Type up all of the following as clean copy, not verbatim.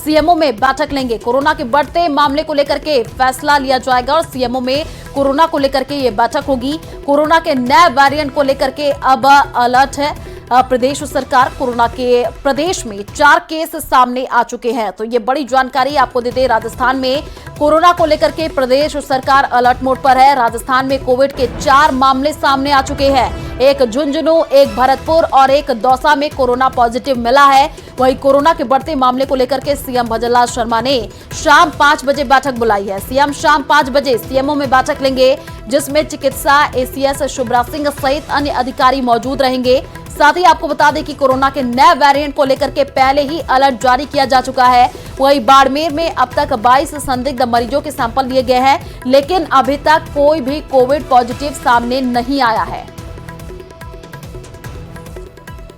CMO में बैठक लेंगे। कोरोना के बढ़ते मामले को लेकर के फैसला लिया जाएगा और सीएमओ में कोरोना को लेकर के ये बैठक होगी। कोरोना के नए वेरिएंट को लेकर के अब अलर्ट है प्रदेश सरकार। कोरोना के प्रदेश में 4 केस सामने आ चुके हैं, तो ये बड़ी जानकारी आपको दे दे। राजस्थान में कोरोना को लेकर के प्रदेश सरकार अलर्ट मोड पर है। राजस्थान में कोविड के 4 मामले सामने आ चुके हैं। एक झुंझुनू, एक भरतपुर और एक दौसा में कोरोना पॉजिटिव मिला है। वहीं कोरोना के बढ़ते मामले को लेकर के सीएम भजनलाल शर्मा ने शाम 5 बजे बैठक बुलाई है। सीएम शाम 5 बजे सीएमओ में बैठक लेंगे, जिसमें चिकित्सा एसीएस शिवराज सिंह सहित अन्य अधिकारी मौजूद रहेंगे। साथ ही आपको बता दें कि कोरोना के नए वेरिएंट को लेकर के पहले ही अलर्ट जारी किया जा चुका है। वहीं बाड़मेर में अब तक 22 संदिग्ध मरीजों के सैंपल लिए गए हैं, लेकिन अभी तक कोई भी कोविड पॉजिटिव सामने नहीं आया है।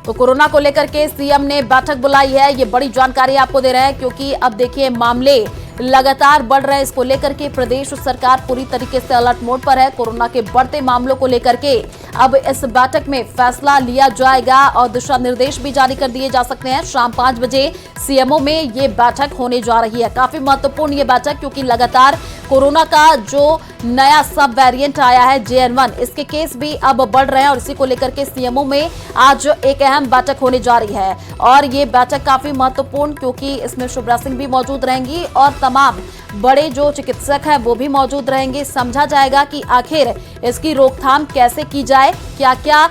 तो कोरोना को लेकर के सीएम ने बैठक बुलाई है, ये बड़ी जानकारी आपको दे रहे हैं, क्योंकि अब देखिए मामले लगातार बढ़ रहे हैं। इसको लेकर के प्रदेश सरकार पूरी तरीके से अलर्ट मोड पर है। कोरोना के बढ़ते मामलों को लेकर के अब इस बैठक में फैसला लिया जाएगा और दिशा निर्देश भी जारी कर दिए जा सकते हैं। शाम 5 बजे सीएमओ में ये बैठक होने जा रही है। काफी महत्वपूर्ण ये बैठक, क्योंकि लगातार कोरोना का जो नया सब वेरिएंट आया है JN1, इसके केस भी अब बढ़ रहे हैं और इसी को लेकर के सीएमओ में आज एक अहम बैठक होने जा रही है। और ये बैठक काफी महत्वपूर्ण, क्योंकि इसमें शिवराज सिंह भी मौजूद रहेंगी और तमाम बड़े जो चिकित्सक हैं वो भी मौजूद रहेंगे। समझा जाएगा कि आखिर इसकी रोकथाम कैसे की जाए, क्या क्या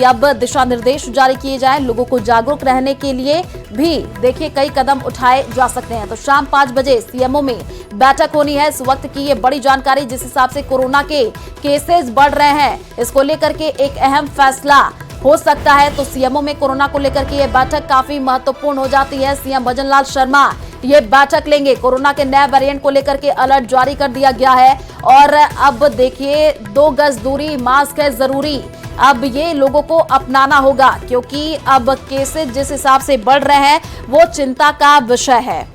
अब दिशा निर्देश जारी किए जाए। लोगों को जागरूक रहने के लिए भी देखिए कई कदम उठाए जा सकते हैं। तो शाम 5 बजे सीएमओ में बैठक होनी है। इस वक्त की ये बड़ी जानकारी, जिस हिसाब से कोरोना के केसेस बढ़ रहे हैं, इसको लेकर के एक अहम फैसला हो सकता है। तो सीएमओ में कोरोना को लेकर के ये बैठक काफी महत्वपूर्ण हो जाती है। सीएम भजनलाल शर्मा ये बैठक लेंगे। कोरोना के नए वेरिएंट को लेकर के अलर्ट जारी कर दिया गया है और अब देखिए 2 गज दूरी, मास्क है जरूरी। अब ये लोगों को अपनाना होगा, क्योंकि अब केसेस जिस हिसाब से बढ़ रहे हैं वो चिंता का विषय है।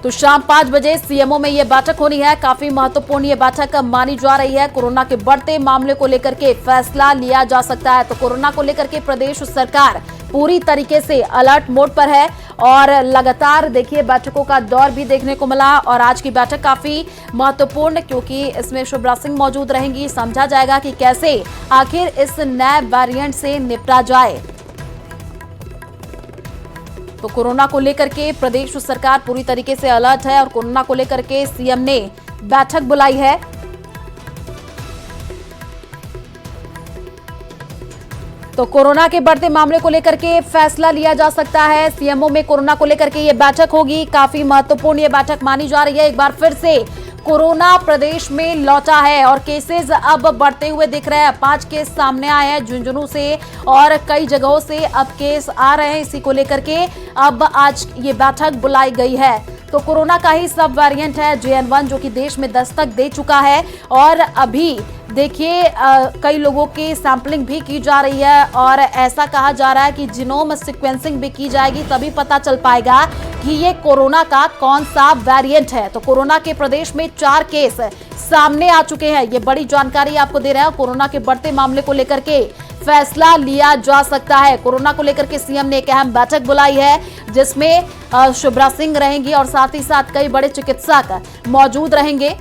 तो शाम 5 बजे सीएमओ में यह बैठक होनी है। काफी महत्वपूर्ण ये बैठक मानी जा रही है। कोरोना के बढ़ते मामले को लेकर के फैसला लिया जा सकता है। तो कोरोना को लेकर के प्रदेश सरकार पूरी तरीके से अलर्ट मोड पर है और लगातार देखिए बैठकों का दौर भी देखने को मिला। और आज की बैठक काफी महत्वपूर्ण, क्योंकि इसमें शिवराज सिंह मौजूद रहेंगी। समझा जाएगा कि कैसे आखिर इस नए वेरिएंट से निपटा जाए। तो कोरोना को लेकर के प्रदेश सरकार पूरी तरीके से अलर्ट है और कोरोना को लेकर के सीएम ने बैठक बुलाई है। तो कोरोना के बढ़ते मामले को लेकर के फैसला लिया जा सकता है। सीएमओ में कोरोना को लेकर के ये बैठक होगी। काफी महत्वपूर्ण ये बैठक मानी जा रही है। एक बार फिर से कोरोना प्रदेश में लौटा है और केसेस अब बढ़ते हुए दिख रहे हैं। 5 केस सामने आए हैं झुंझुनू से और कई जगहों से अब केस आ रहे हैं। इसी को लेकर के अब आज ये बैठक बुलाई गई है। तो कोरोना का ही सब वेरिएंट है JN1, जो कि देश में दस्तक दे चुका है और अभी देखिए कई लोगों की सैंपलिंग भी की जा रही है और ऐसा कहा जा रहा है कि जीनोम सीक्वेंसिंग भी की जाएगी, तभी पता चल पाएगा कि ये कोरोना का कौन सा वेरिएंट है। तो कोरोना के प्रदेश में 4 केस सामने आ चुके हैं। ये बड़ी जानकारी आपको दे रहे हैं। कोरोना के बढ़ते मामले को लेकर के फैसला लिया जा सकता है। कोरोना को लेकर के सीएम ने एक अहम बैठक बुलाई है, जिसमें शिवराज सिंह रहेंगी और साथ ही साथ कई बड़े चिकित्सक मौजूद रहेंगे।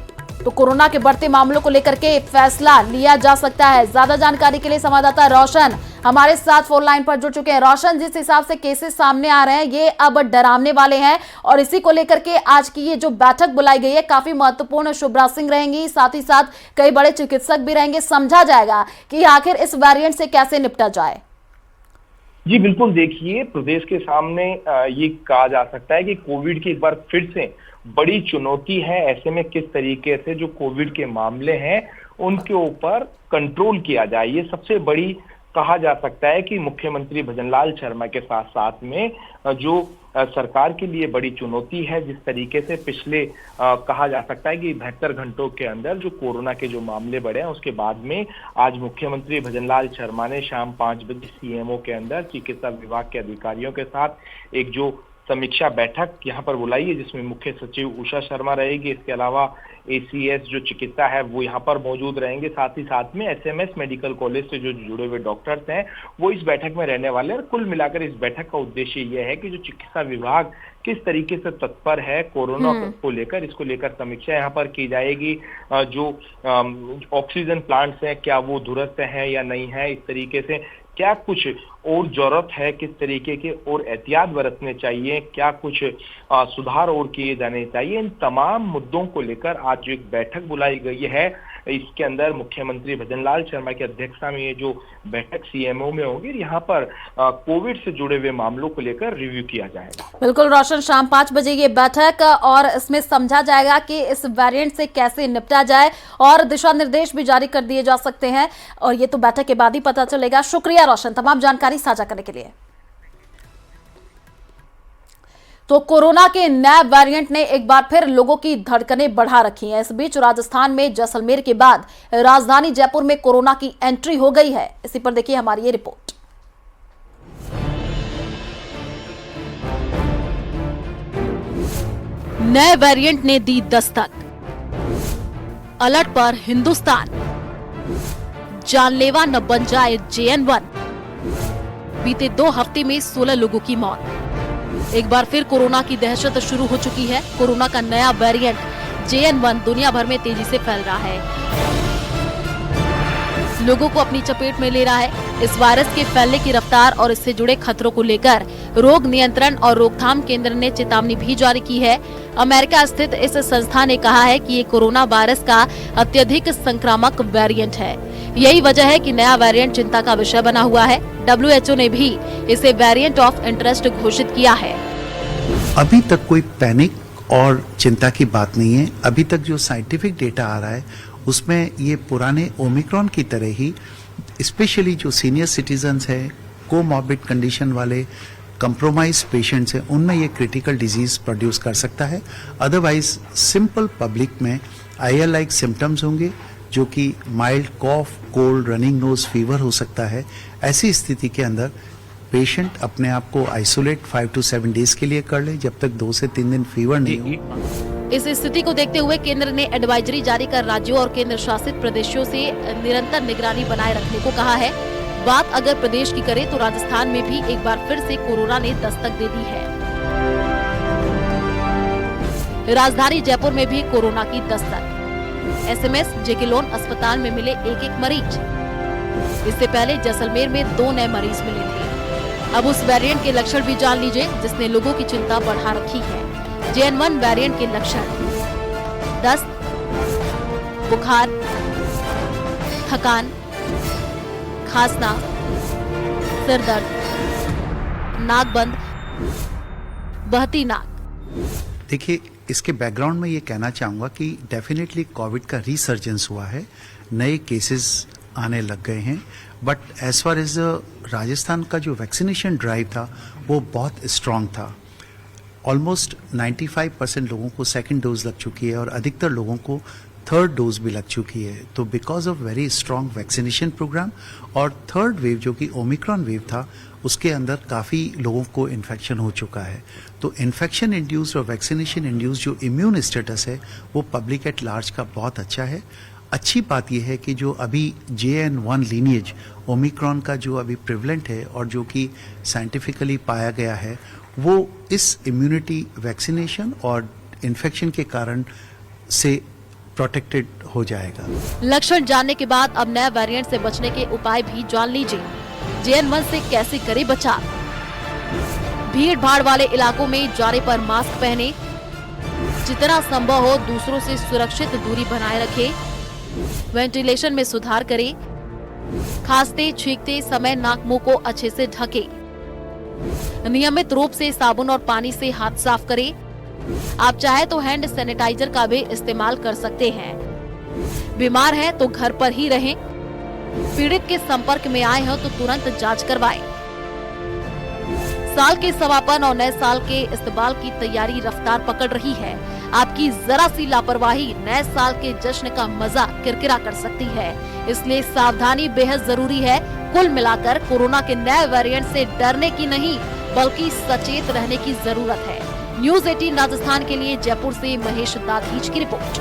तो कोरोना के बढ़ते मामलों को लेकर के फैसला लिया जा सकता है। ज्यादा जानकारी के लिए संवाददाता रोशन हमारे साथ फोन लाइन पर जुड़ चुके हैं। रोशन, जिस हिसाब से केसेस सामने आ रहे हैं ये अब डरावने वाले हैं और इसी को लेकर के आज की ये जो बैठक बुलाई गई है काफी महत्वपूर्ण। शिवराज सिंह रहेंगी, साथ ही साथ कई बड़े चिकित्सक भी रहेंगे। समझा जाएगा कि आखिर इस वेरिएंट से कैसे निपटा जाए। जी बिल्कुल, देखिए प्रदेश के सामने ये कहा जा सकता है कि कोविड की एक बार फिर से बड़ी चुनौती है। ऐसे में किस तरीके से जो कोविड के मामले हैं उनके ऊपर कंट्रोल किया जाए, ये सबसे बड़ी कहा जा सकता है कि मुख्यमंत्री भजनलाल शर्मा के साथ साथ में जो सरकार के लिए बड़ी चुनौती है। जिस तरीके से पिछले कहा जा सकता है कि 72 घंटों के अंदर जो कोरोना के जो मामले बढ़े हैं, उसके बाद में आज मुख्यमंत्री भजनलाल शर्मा ने शाम 5 बजे सीएमओ के अंदर चिकित्सा विभाग के अधिकारियों के साथ एक जो समीक्षा बैठक यहाँ पर बुलाई है, जिसमें मुख्य सचिव उषा शर्मा रहेगी। इसके अलावा एसीएस जो चिकित्सा है वो यहाँ पर मौजूद रहेंगे। साथ ही साथ में एसएमएस मेडिकल कॉलेज से जो जुड़े हुए डॉक्टर्स हैं वो इस बैठक में रहने वाले हैं। कुल मिलाकर इस बैठक का उद्देश्य यह है कि जो चिकित्सा विभाग किस तरीके से तत्पर है कोरोना को लेकर, इसको लेकर समीक्षा यहाँ पर की जाएगी। जो ऑक्सीजन प्लांट्स हैं क्या वो दुरुस्त हैं या नहीं है, इस तरीके से क्या कुछ और जरूरत है, किस तरीके के और एहतियात बरतने चाहिए, क्या कुछ सुधार और किए जाने चाहिए, इन तमाम मुद्दों को लेकर आज जो एक बैठक बुलाई गई है, इसके अंदर मुख्यमंत्री भजनलाल शर्मा की अध्यक्षता में ये जो बैठक सीएमओ में होगी, यहाँ पर कोविड से जुड़े हुए मामलों को लेकर रिव्यू किया जाएगा। बिल्कुल रोशन, शाम 5 बजे ये बैठक और इसमें समझा जाएगा कि इस वेरिएंट से कैसे निपटा जाए और दिशा निर्देश भी जारी कर दिए जा सकते हैं, और ये तो बैठक के बाद ही पता चलेगा। शुक्रिया रोशन तमाम जानकारी साझा करने के लिए। तो कोरोना के नए वेरिएंट ने एक बार फिर लोगों की धड़कनें बढ़ा रखी हैं। इस बीच राजस्थान में जैसलमेर के बाद राजधानी जयपुर में कोरोना की एंट्री हो गई है। इसी पर देखिए हमारी ये रिपोर्ट। नए वेरिएंट ने दी दस्तक, अलर्ट पर हिंदुस्तान, जानलेवा न बन जाए JN1। बीते 2 हफ्ते में 16 लोगों की मौत। एक बार फिर कोरोना की दहशत शुरू हो चुकी है। कोरोना का नया वेरिएंट JN1 दुनिया भर में तेजी से फैल रहा है, लोगों को अपनी चपेट में ले रहा है। इस वायरस के फैलने की रफ्तार और इससे जुड़े खतरों को लेकर रोग नियंत्रण और रोकथाम केंद्र ने चेतावनी भी जारी की है। अमेरिका स्थित इस संस्था ने कहा है कि ये कोरोना वायरस का अत्यधिक संक्रामक वेरिएंट है। यही वजह है कि नया वेरिएंट चिंता का विषय बना हुआ है। WHO ने भी इसे वेरिएंट ऑफ इंटरेस्ट घोषित किया है। अभी तक कोई पैनिक और चिंता की बात नहीं है। अभी तक जो साइंटिफिक डेटा आ रहा है उसमें ये पुराने ओमिक्रॉन की तरह ही स्पेशली जो सीनियर सिटीजन्स है, कोमॉर्बिड कंडीशन वाले, कंप्रोमाइज पेशेंट्स हैं, उनमें ये क्रिटिकल डिजीज प्रोड्यूस कर सकता है। अदरवाइज सिंपल पब्लिक में IL लाइक सिम्टम्स होंगे, जो कि माइल्ड कॉफ, कोल्ड, रनिंग नोज, फीवर हो सकता है। ऐसी स्थिति के अंदर पेशेंट अपने आप को आइसोलेट 5 to 7 डेज के लिए कर ले, जब तक 2 से 3 दिन फीवर नहीं हो। इस स्थिति को देखते हुए केंद्र ने एडवाइजरी जारी कर राज्यों और केंद्र शासित प्रदेशों से निरंतर निगरानी बनाए रखने को कहा है। बात अगर प्रदेश की करें तो राजस्थान में भी एक बार फिर से कोरोना ने दस्तक दे दी है। राजधानी जयपुर में भी कोरोना की दस्तक। SMS JK लोन अस्पताल में मिले एक मरीज। इससे पहले जैसलमेर में 2 नए मरीज मिले थे। अब उस वेरिएंट के लक्षण भी जान लीजिए जिसने लोगों की चिंता बढ़ा रखी है। JN1 वेरिएंट के लक्षण: दस्त, बुखार, थकान, खांसना, सिर दर्द, नाक बंद, बहती नाक। देखिए, इसके बैकग्राउंड में ये कहना चाहूँगा कि डेफिनेटली कोविड का रिसर्जेंस हुआ है, नए केसेस आने लग गए हैं, but as far as Rajasthan का जो वैक्सीनेशन ड्राइव था वो बहुत स्ट्रांग था। ऑलमोस्ट 95% लोगों को सेकेंड डोज लग चुकी है और अधिकतर लोगों को थर्ड डोज भी लग चुकी है। तो because of very strong vaccination programme और थर्ड वेव जो कि ओमिक्रॉन वेव था, उसके अंदर काफ़ी लोगों को इन्फेक्शन हो चुका है। तो इन्फेक्शन इंड्यूस्ड और वैक्सीनेशन इंड्यूस्ड जो इम्यून स्टेटस है वो पब्लिक एट लार्ज का बहुत अच्छा है। अच्छी बात यह है कि जो अभी JN1 लीनिएज ओमिक्रॉन का जो अभी प्रिवलेंट है और जो कि साइंटिफिकली पाया गया है, वो इस इम्यूनिटी वैक्सीनेशन और इन्फेक्शन के कारण से प्रोटेक्टेड हो जाएगा। लक्षण जानने के बाद अब नए वेरिएंट से बचने के उपाय भी जान लीजिए। JN1 से कैसे करें बचाव? भीड़ भाड़ वाले इलाकों में जाने पर मास्क पहने, जितना संभव हो दूसरों से सुरक्षित दूरी बनाए रखें, वेंटिलेशन में सुधार करें, खांसते छींकते समय नाक मुंह को अच्छे से ढकें, नियमित रूप से साबुन और पानी से हाथ साफ करें। आप चाहे तो हैंड सैनिटाइजर का भी इस्तेमाल कर सकते हैं। बीमार हैं तो घर पर ही रहें। पीड़ित के संपर्क में आए हो तो तुरंत जांच करवाएं। साल के समापन और नए साल के इस्तकबाल की तैयारी रफ्तार पकड़ रही है। आपकी जरा सी लापरवाही नए साल के जश्न का मजा किरकिरा कर सकती है, इसलिए सावधानी बेहद जरूरी है। कुल मिलाकर कोरोना के नए वेरिएंट से डरने की नहीं बल्कि सचेत रहने की जरूरत है। न्यूज़ 18 राजस्थान के लिए जयपुर से महेश दाधीच की रिपोर्ट।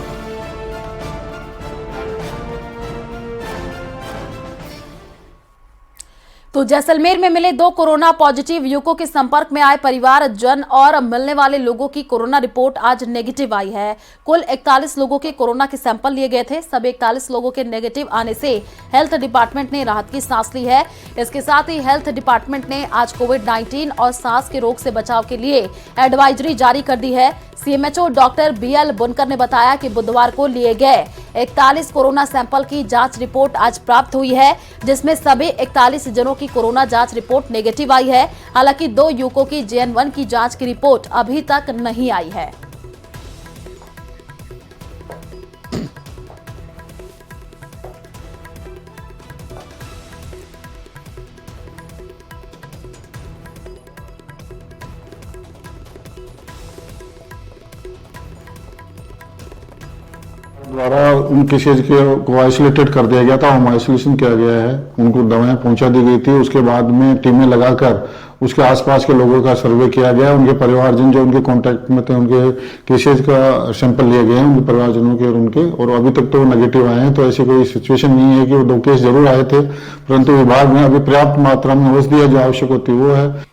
तो जैसलमेर में मिले 2 कोरोना पॉजिटिव युवकों के संपर्क में आए परिवारजन और मिलने वाले लोगों की कोरोना रिपोर्ट आज नेगेटिव आई है। कुल 41 लोगों के कोरोना के सैंपल लिए गए थे। सभी 41 लोगों के नेगेटिव आने से हेल्थ डिपार्टमेंट ने राहत की सांस ली है। इसके साथ ही हेल्थ डिपार्टमेंट ने आज कोविड-19 और सांस के रोग से बचाव के लिए एडवाइजरी जारी कर दी है। सीएमएचओ डॉक्टर बीएल बुनकर ने बताया कि बुधवार को लिए गए 41 कोरोना सैंपल की जांच रिपोर्ट आज प्राप्त हुई है, जिसमें सभी 41 जनों की कोरोना जांच रिपोर्ट नेगेटिव आई है। हालांकि 2 युवकों की JN1 की जांच की रिपोर्ट अभी तक नहीं आई है। द्वारा उन केसेज को आइसोलेटेड कर दिया गया था, होम आइसोलेशन किया गया है, उनको दवाएं पहुंचा दी गई थी। उसके बाद में टीमें लगाकर उसके आसपास के लोगों का सर्वे किया गया। उनके परिवारजन जो उनके कांटेक्ट में थे, उनके केसेज का सैंपल लिए गए हैं, उनके परिवारजनों के और उनके, और अभी तक तो नेगेटिव आए हैं। तो ऐसी कोई सिचुएशन नहीं है कि वो 2 केस जरूर आए थे, परंतु विभाग ने अभी पर्याप्त मात्रा में औषधि जो आवश्यक होती है वो है।